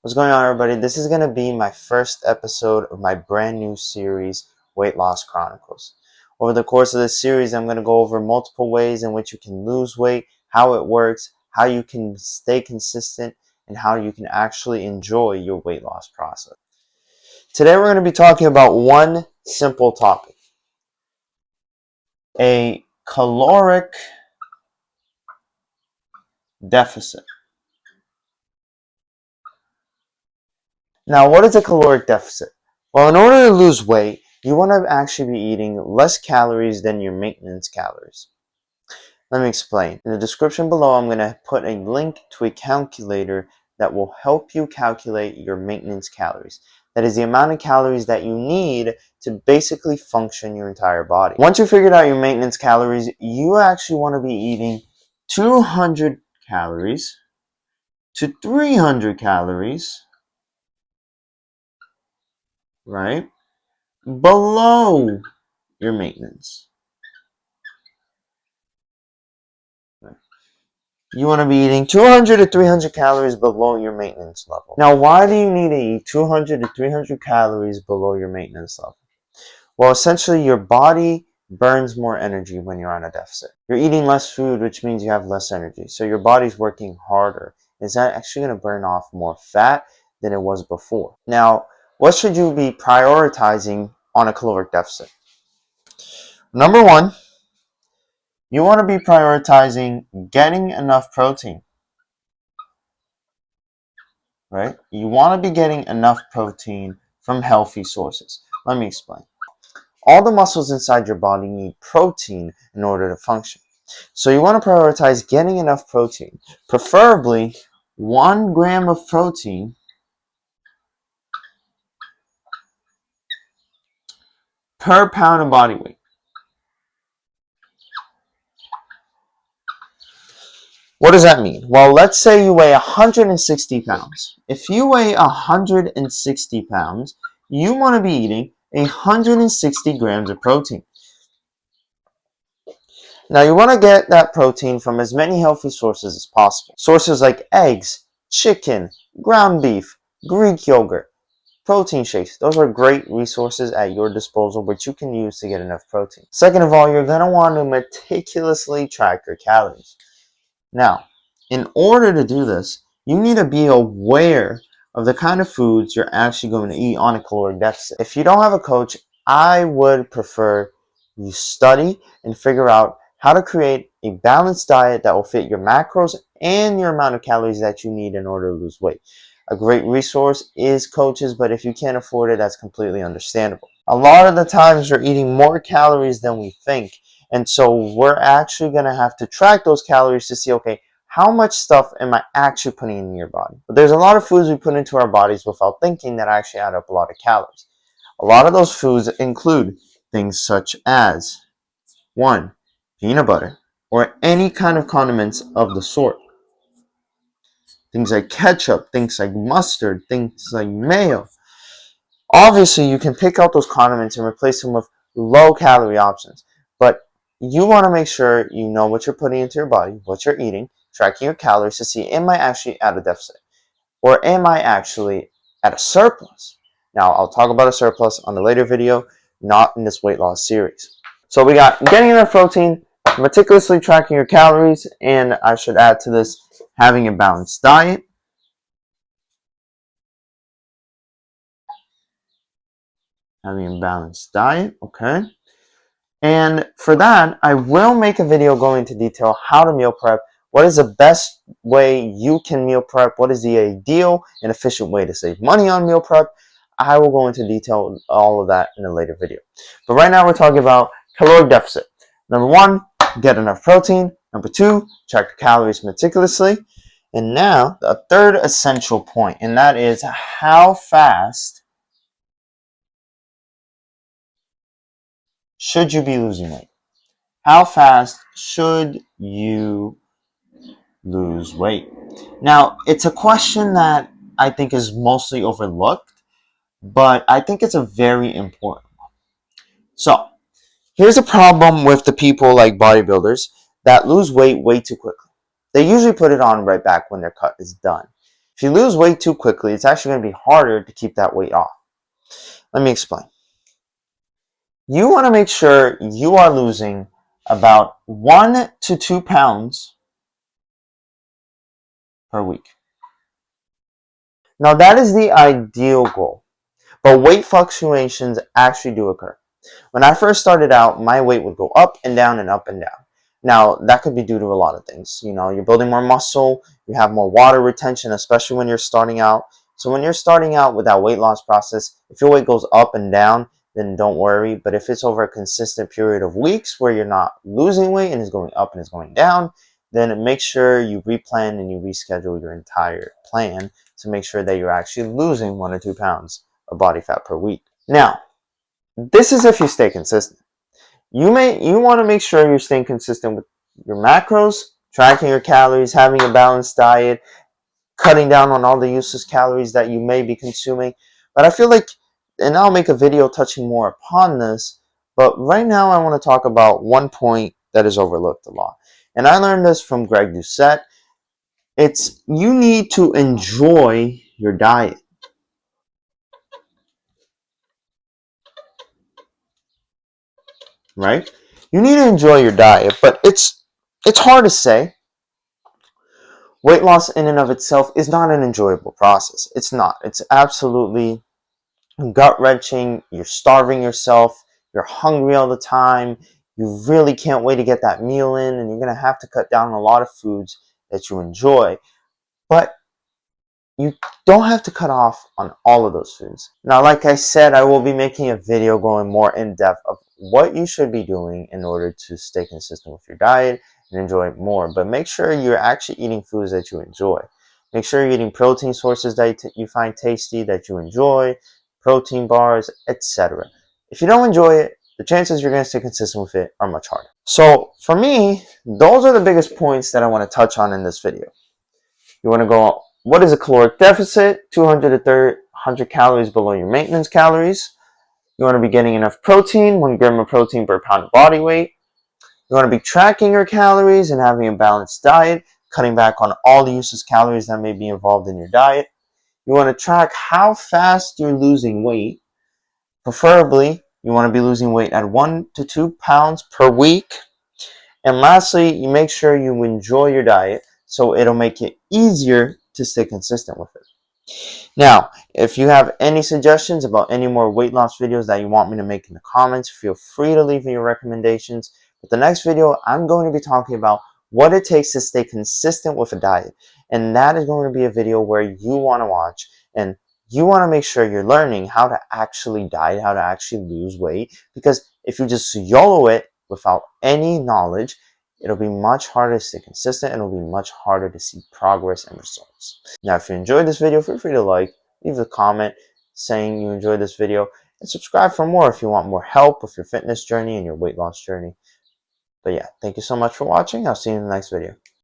What's going on, everybody? This is going to be my first episode of my brand new series, Weight Loss Chronicles. Over the course of this series, I'm going to go over multiple ways in which you can lose weight, how it works, how you can stay consistent, and how you can actually enjoy your weight loss process. Today, we're going to be talking about one simple topic: a caloric deficit. Now, what is a caloric deficit? Well, in order to lose weight, you want to actually be eating less calories than your maintenance calories. Let me explain. In the description below, I'm going to put a link to a calculator that will help you calculate your maintenance calories. That is the amount of calories that you need to basically function your entire body. Once you figured out your maintenance calories, you actually want to be eating 200 calories to 300 calories, right, below your maintenance. You want to be eating 200 to 300 calories below your maintenance level. Now, why do you need to eat 200 to 300 calories below your maintenance level? Well, essentially, your body burns more energy when you're on a deficit. You're eating less food, which means you have less energy. So your body's working harder. Is that actually going to burn off more fat than it was before? Now, what should you be prioritizing on a caloric deficit? Number one, you want to be prioritizing getting enough protein, right? You want to be getting enough protein from healthy sources. Let me explain. All the muscles inside your body need protein in order to function. So you want to prioritize getting enough protein, preferably 1 gram of protein per pound of body weight. What does that mean? Well, let's say you weigh 160 pounds. If you weigh 160 pounds, you want to be eating 160 grams of protein. Now, you want to get that protein from as many healthy sources as possible. Sources like eggs, chicken, ground beef, Greek yogurt, protein shakes. Those are great resources at your disposal, which you can use to get enough protein. Second of all, you're going to want to meticulously track your calories. Now, in order to do this, you need to be aware of the kind of foods you're actually going to eat on a caloric deficit. If you don't have a coach, I would prefer you study and figure out how to create a balanced diet that will fit your macros and your amount of calories that you need in order to lose weight. A great resource is coaches, but if you can't afford it, that's completely understandable. A lot of the times we're eating more calories than we think. And so we're actually going to have to track those calories to see, okay, how much stuff am I actually putting in your body? But there's a lot of foods we put into our bodies without thinking that actually add up a lot of calories. A lot of those foods include things such as 1, peanut butter, or any kind of condiments of the sort. Things like ketchup, things like mustard, things like mayo. Obviously, you can pick out those condiments and replace them with low-calorie options. But you want to make sure you know what you're putting into your body, what you're eating, tracking your calories to see, am I actually at a deficit? Or am I actually at a surplus? Now, I'll talk about a surplus on a later video, not in this weight loss series. So we got getting enough protein, meticulously tracking your calories, and I should add to this, having a balanced diet. Having a balanced diet, okay. And for that, I will make a video going into detail how to meal prep. What is the best way you can meal prep? What is the ideal and efficient way to save money on meal prep? I will go into detail all of that in a later video. But right now we're talking about caloric deficit. Number 1, get enough protein. Number 2, track your calories meticulously. And now, the third essential point, and that is how fast should you be losing weight? How fast should you lose weight? Now, it's a question that I think is mostly overlooked, but I think it's a very important one. So, here's a problem with the people like bodybuilders that lose weight way too quickly. They usually put it on right back when their cut is done. If you lose weight too quickly, it's actually going to be harder to keep that weight off. Let me explain. You want to make sure you are losing about 1 to 2 pounds per week. Now, that is the ideal goal, but weight fluctuations actually do occur. When I first started out, my weight would go up and down and up and down. Now, that could be due to a lot of things. You're building more muscle, you have more water retention, especially when you're starting out. So when you're starting out with that weight loss process, if your weight goes up and down, then don't worry. But if it's over a consistent period of weeks where you're not losing weight and it's going up and it's going down, then make sure you replan and you reschedule your entire plan to make sure that you're actually losing 1 or 2 pounds of body fat per week. Now, this is if you stay consistent. You want to make sure you're staying consistent with your macros, tracking your calories, having a balanced diet, cutting down on all the useless calories that you may be consuming. But I feel like, and I'll make a video touching more upon this, but right now I want to talk about one point that is overlooked a lot. And I learned this from Greg Doucette. It's you need to enjoy your diet. Right? You need to enjoy your diet, but it's hard to say. Weight loss in and of itself is not an enjoyable process. It's not. It's absolutely gut-wrenching. You're starving yourself. You're hungry all the time. You really can't wait to get that meal in, and you're going to have to cut down on a lot of foods that you enjoy. But you don't have to cut off on all of those foods. Now, like I said, I will be making a video going more in depth of what you should be doing in order to stay consistent with your diet and enjoy it more. But make sure you're actually eating foods that you enjoy. Make sure you're eating protein sources that you find tasty, that you enjoy, protein bars, etc. If you don't enjoy it, the chances you're going to stay consistent with it are much harder. So for me, those are the biggest points that I want to touch on in this video. You want to go, what is a caloric deficit? 200 to 300 calories below your maintenance calories. You want to be getting enough protein, 1 gram of protein per pound of body weight. You want to be tracking your calories and having a balanced diet, cutting back on all the useless calories that may be involved in your diet. You want to track how fast you're losing weight. Preferably, you want to be losing weight at 1 to 2 pounds per week. And lastly, you make sure you enjoy your diet so it'll make it easier to stay consistent with it. Now, if you have any suggestions about any more weight loss videos that you want me to make in the comments, feel free to leave me your recommendations. But the next video, I'm going to be talking about what it takes to stay consistent with a diet. And that is going to be a video where you want to watch and you want to make sure you're learning how to actually diet, how to actually lose weight. Because if you just YOLO it without any knowledge, it'll be much harder to stay consistent and it'll be much harder to see progress and results. Now, if you enjoyed this video, feel free to leave a comment saying you enjoyed this video, and subscribe for more if you want more help with your fitness journey and your weight loss journey. But yeah, thank you so much for watching. I'll see you in the next video.